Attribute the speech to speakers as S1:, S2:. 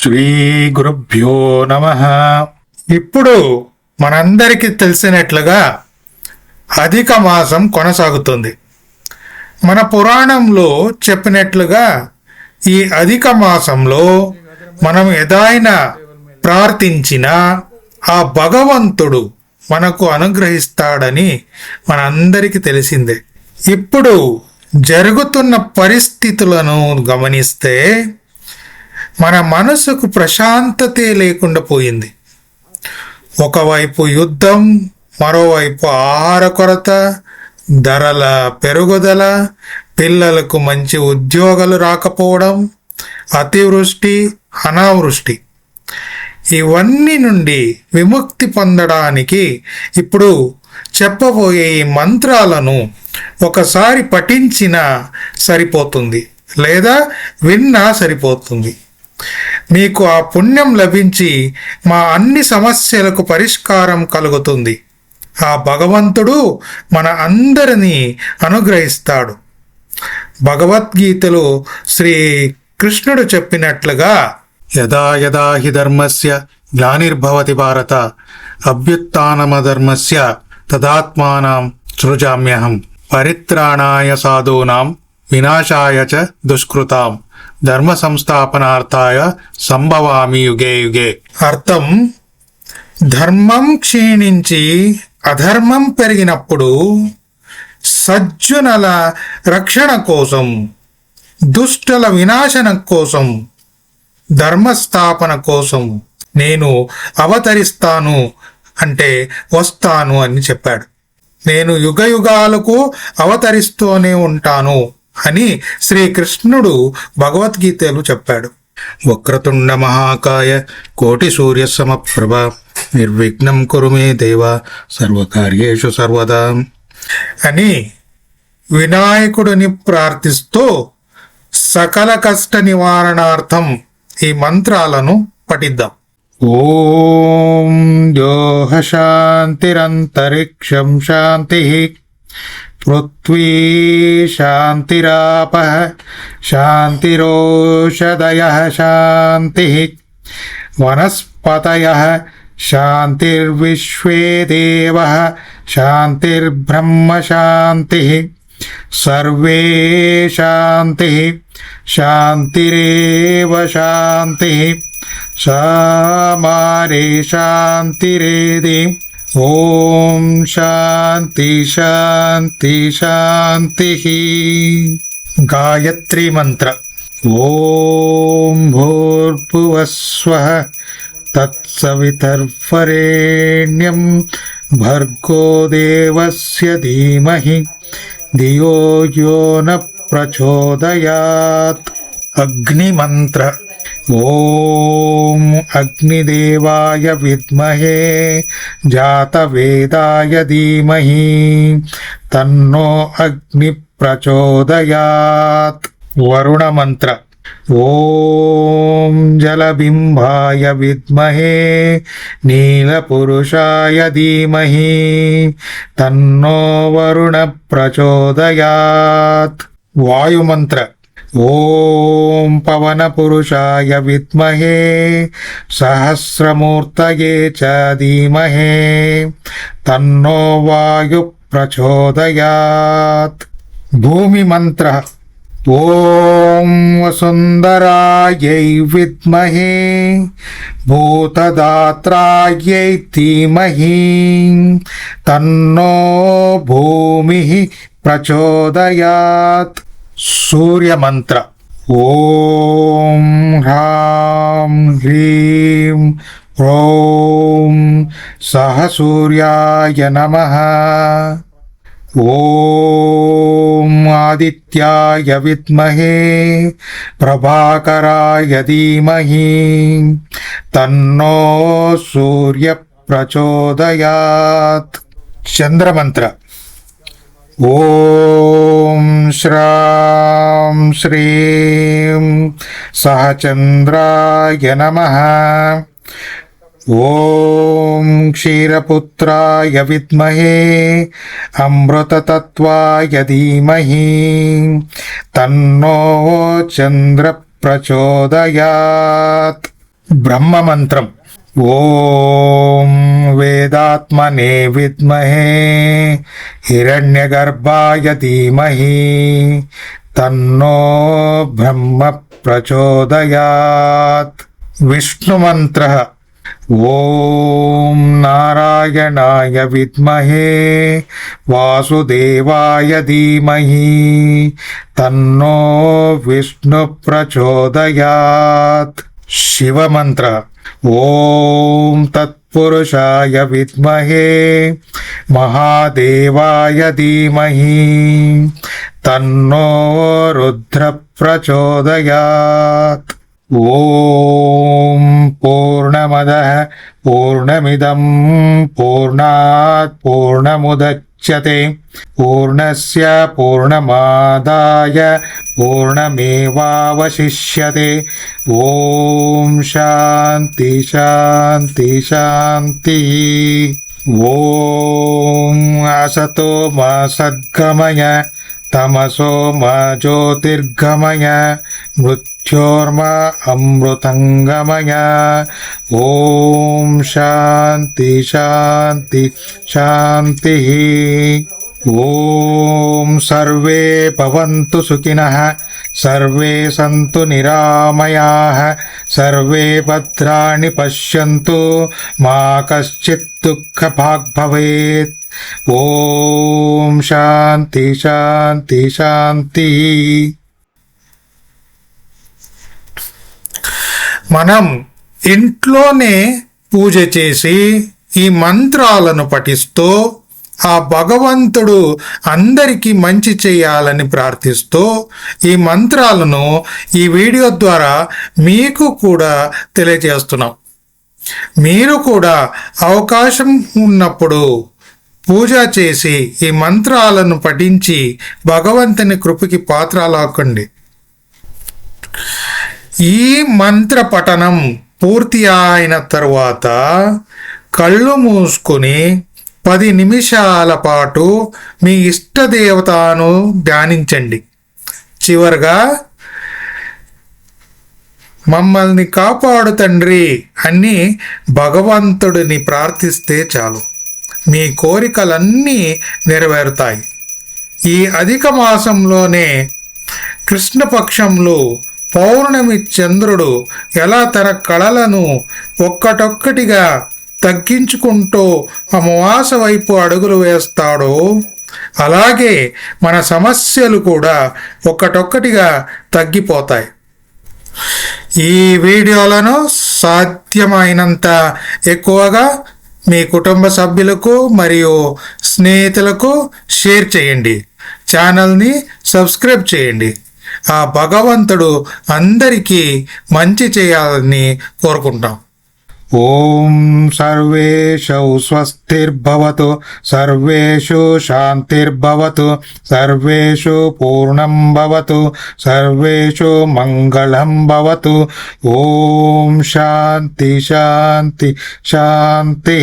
S1: శ్రీ గురుభ్యో నమః. ఇప్పుడు మనందరికీ తెలిసినట్లుగా అధిక మాసం కొనసాగుతుంది. మన పురాణంలో చెప్పినట్లుగా ఈ అధిక మాసంలో మనం ఏదైనా ప్రార్థించినా ఆ భగవంతుడు మనకు అనుగ్రహిస్తాడని మనందరికీ తెలిసిందే. ఇప్పుడు జరుగుతున్న పరిస్థితులను గమనిస్తే మన మనసుకు ప్రశాంతతే లేకుండా పోయింది. ఒకవైపు యుద్ధం, మరోవైపు ఆహార కొరత, ధరల పెరుగుదల, పిల్లలకు మంచి ఉద్యోగాలు రాకపోవడం, అతివృష్టి, అనావృష్టి, ఇవన్నీ నుండి విముక్తి పొందడానికి ఇప్పుడు చెప్పబోయే ఈ మంత్రాలను ఒకసారి పఠించినా సరిపోతుంది, లేదా విన్నా సరిపోతుంది. మీకు ఆ పుణ్యం లభించి మా అన్ని సమస్యలకు పరిష్కారం కలుగుతుంది. ఆ భగవంతుడు మన అందరినీ అనుగ్రహిస్తాడు. భగవద్గీతలో శ్రీ కృష్ణుడు చెప్పినట్లుగా యదా యదా హి ధర్మస్య గ్లానిర్భవతి భారత అభ్యుత్థానమధర్మస్య తదాత్మానం సృజామ్యహం పరిత్రాణాయ సాధూనాం వినాశాయ చ దుష్కృతాం ధర్మ సంస్థాపనార్థాయ సంభవామి యుగే యుగే. అర్థం: ధర్మం క్షీణించి అధర్మం పెరిగినప్పుడు సజ్జనుల రక్షణ కోసం, దుష్టుల వినాశనం కోసం, ధర్మస్థాపన కోసం నేను అవతరిస్తాను, అంటే వస్తాను అని చెప్పాడు. నేను యుగ యుగాలకు అవతరిస్తూనే ఉంటాను అని శ్రీకృష్ణుడు భగవద్గీతలో చెప్పాడు. వక్రతుండ మహాకాయ కోటి సూర్య సమప్రభ నిర్విఘ్నం కురు మే దేవ సర్వకార్యేషు సర్వదా అని వినాయకుడిని ప్రార్థిస్తూ సకల కష్ట నివారణార్థం ఈ మంత్రాలను పఠిద్దాం. ఓం యోహ శాంతిరంతరిక్షం శాంతి, పృథ్వీ శాంతిరాపః శాంతిరోషధయః శాంతి, వనస్పతయః శాంతిర్విశ్వే దేవః శాంతిర్బ్రహ్మ శాంతి, సర్వే శాంతి శాంతిరేవ శాంతి, సామారే శాంతిరేది. ఓం శాంతి శాంతి శాంతి. గాయత్రి మంత్ర. ఓం భూర్భువస్వః తత్సవితర్వరేణ్యం భర్గో దేవస్య ధీమహి ధియో యో న ప్రచోదయాత్. అగ్ని మంత్ర. ఓం అగ్నిదేవాయ విద్మహే జాతవేదాయ ధీమహి తన్నో అగ్ని ప్రచోదయాత్. వరుణ మంత్ర. ఓం జలబింబాయ విద్మహే నీలపురుషాయ ధీమహి తన్నో వరుణ ప్రచోదయాత్. వాయుమంత్ర. ఓం పవనపురుషాయ విద్మహే సహస్రమూర్తయే చ ధీమహే తన్నో వాయు ప్రచోదయాత్. భూమి మంత్ర. ఓం వసుంధరాయై విద్మహే భూతదాత్రాయై ధీమహి తన్నో భూమి ప్రచోదయాత్. సూర్యమంత్ర. ఓం హ్రాం హ్రీం హ్రౌం సహ సూర్యాయ నమః. ఓం ఆదిత్యాయ విద్మహే ప్రభాకరాయ ధీమహి తన్నో సూర్య ప్రచోదయాత్. చంద్రమంత్ర. ఓం శ్రాం శ్రీం సహచంద్రాయ నమః. ఓం క్షీరపుత్రాయ విద్మహే అమృతతత్వాయ ధీమహి తన్నో చంద్ర ప్రచోదయాత్. బ్రహ్మమంత్రం. ఓం వేదాత్మనే విద్మహే హిరణ్యగర్భాయ ధీమహి తన్నో బ్రహ్మ ప్రచోదయాత్. విష్ణుమంత్రః. ఓం నారాయణాయ విద్మహే వాసుదేవాయ ధీమహి తన్నో విష్ణు ప్రచోదయాత్. శివమంత్ర. ఓం తత్పురుషాయ విద్మహే మహాదేవాయ ధీమహి తన్నో రుద్ర ప్రచోదయాత్. ఓం పూర్ణమదః పూర్ణమిదం పూర్ణాత్ పూర్ణముదచ్యతే పూర్ణస్య పూర్ణమాదాయ పూర్ణమేవావశిష్యతే. ఓం శాంతి శాంతి శాంతి. ఓం అసతో మా సద్గమయ తమసో మా జ్యోతిర్గమయ మృత్యోర్మా అమృతంగమయ. ఓం శాంతి శాంతి శాంతి. ఓం సర్వే భవంతు సుఖినః సర్వే సంతు నిరామయాః సర్వే భద్రాణి పశ్యంతు మా కశ్చిత్ దుఃఖభాగ్ భవేత్. ఓం శాంతి శాంతి శాంతి. మనం ఇంట్లోనే పూజ చేసి ఈ మంత్రాలను పఠిస్తూ ఆ భగవంతుడు అందరికీ మంచి చేయాలని ప్రార్థిస్తూ ఈ మంత్రాలను ఈ వీడియో ద్వారా మీకు కూడా తెలియజేస్తున్నాం. మీరు కూడా అవకాశం ఉన్నప్పుడు పూజ చేసి ఈ మంత్రాలను పఠించి భగవంతుని కృపకి పాత్రలాకండి. ఈ మంత్ర పఠనం పూర్తి అయిన తరువాత కళ్ళు మూసుకొని 10 నిమిషాల పాటు మీ ఇష్టదేవతను ధ్యానించండి. చివరగా మమ్మల్ని కాపాడు తండ్రి అని భగవంతుడిని ప్రార్థిస్తే చాలు, మీ కోరికలన్నీ నెరవేరుతాయి. ఈ అధిక మాసంలోనే కృష్ణపక్షంలో పౌర్ణమి చంద్రుడు ఎలా తన కళలను ఒక్కటొక్కటిగా తగ్గించుకుంటూ అమావాస వైపు అడుగులు వేస్తాడో అలాగే మన సమస్యలు కూడా ఒక్కటొక్కటిగా తగ్గిపోతాయి. ఈ వీడియోలను సాధ్యమైనంత ఎక్కువగా మీ కుటుంబ సభ్యులకు మరియు స్నేహితులకు షేర్ చేయండి. ఛానల్ని సబ్స్క్రైబ్ చేయండి. ఆ భగవంతుడు అందరికీ మంచి చేయాలని కోరుకుంటాం. ఓం సర్వేషు స్వస్తిర్భవతు సర్వేషు శాంతిర్భవతు సర్వేషు పూర్ణం భవతు సర్వేషు మంగళం భవతు. ఓం శాంతి శాంతి శాంతి.